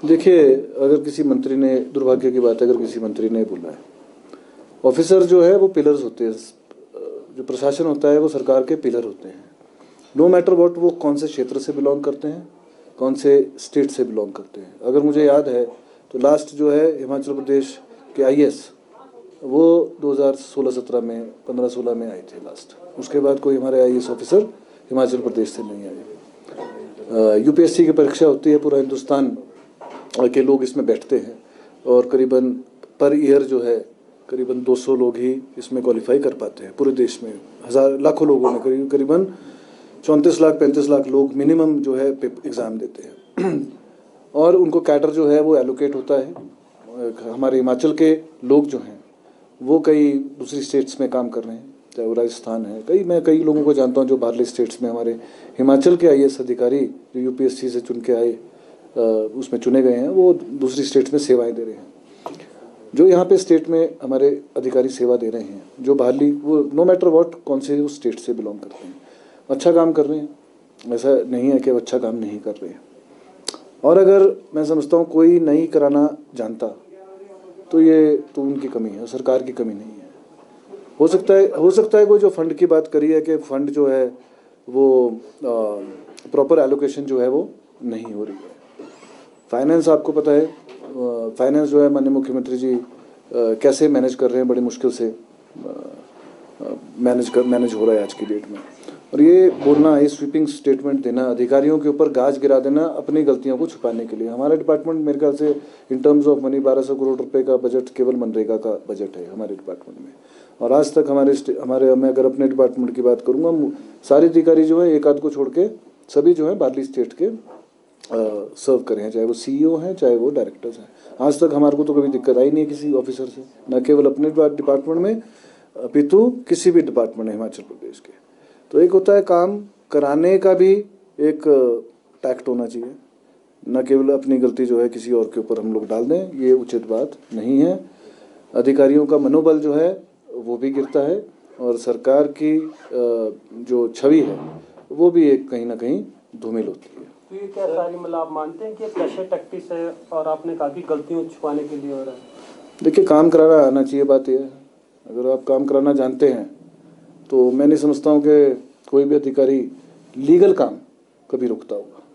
देखिए, अगर किसी मंत्री ने, दुर्भाग्य की बात है अगर किसी मंत्री ने बोला है, ऑफिसर जो है वो पिलर्स होते हैं, जो प्रशासन होता है वो सरकार के पिलर होते हैं। नो मैटर व्हाट वो कौन से क्षेत्र से बिलोंग करते हैं, कौन से स्टेट से बिलोंग करते हैं। अगर मुझे याद है तो लास्ट जो है हिमाचल प्रदेश के आईएएस वो 2016-17 में 15-16 में आए थे लास्ट। उसके बाद कोई हमारे आईएएस ऑफिसर हिमाचल प्रदेश से नहीं आए। यूपीएससी की परीक्षा होती है, पूरा हिंदुस्तान के लोग इसमें बैठते हैं और करीबन पर ईयर जो है करीबन 200 लोग ही इसमें क्वालिफाई कर पाते हैं। पूरे देश में लाखों लोगों में करीबन 34 लाख 35 लाख लोग मिनिमम जो है एग्ज़ाम देते हैं और उनको कैडर जो है वो एलोकेट होता है। हमारे हिमाचल के लोग जो हैं वो कई दूसरी स्टेट्स में काम कर रहे हैं, चाहे वो राजस्थान है। मैं कई लोगों को जानता हूँ जो बाहरली स्टेट्स में, हमारे हिमाचल के आईएएस अधिकारी जो यूपीएससी से चुन के आए, उसमें चुने गए हैं, वो दूसरी स्टेट्स में सेवाएं दे रहे हैं। जो यहाँ पे स्टेट में हमारे अधिकारी सेवा दे रहे हैं, जो बाहरली, वो नो मैटर व्हाट कौन से उस स्टेट से बिलोंग करते हैं, अच्छा काम कर रहे हैं। ऐसा नहीं है कि वो अच्छा काम नहीं कर रहे हैं। और अगर मैं समझता हूँ कोई नहीं कराना जानता तो ये तो उनकी कमी है, सरकार की कमी नहीं है। हो सकता है कोई जो फंड की बात करी है कि फंड जो है वो प्रॉपर एलोकेशन जो है वो नहीं हो रही है। फाइनेंस, आपको पता है फाइनेंस जो है माननीय मुख्यमंत्री जी कैसे मैनेज कर रहे हैं, बड़ी मुश्किल से मैनेज हो रहा है आज की डेट में। और ये बोलना, ये स्वीपिंग स्टेटमेंट देना, अधिकारियों के ऊपर गाज गिरा देना अपनी गलतियों को छुपाने के लिए। हमारा डिपार्टमेंट मेरे ख्याल से in terms of money 1200 crore रुपए का बजट केवल मनरेगा का बजट है हमारे डिपार्टमेंट में। और आज तक मैं अगर अपने डिपार्टमेंट की बात करूँगा, सारे अधिकारी जो है एक आध को छोड़ के सभी जो है बाहरली स्टेट के सर्व करें, चाहे वो सीईओ हैं चाहे वो डायरेक्टर्स हैं। आज तक हमारे को तो कभी दिक्कत आई नहीं है किसी ऑफिसर से, न केवल अपने डिपार्टमेंट में अपितु किसी भी डिपार्टमेंट है हिमाचल प्रदेश के। तो एक होता है काम कराने का भी एक टैक्ट होना चाहिए, न केवल अपनी गलती जो है किसी और के ऊपर हम लोग डाल दें, ये उचित बात नहीं है। अधिकारियों का मनोबल जो है वो भी गिरता है और सरकार की जो छवि है वो भी एक कहीं ना कहीं धूमिल होती है। तो ये क्या सारी, मतलब आप मानते हैं कि प्रेशर टैक्टिक्स है और आपने काफ़ी गलतियों छुपाने के लिए हो रहा है? देखिए, काम कराना आना चाहिए, बात यह है। अगर आप काम कराना जानते हैं तो मैं नहीं समझता हूँ कि कोई भी अधिकारी लीगल काम कभी रुकता होगा।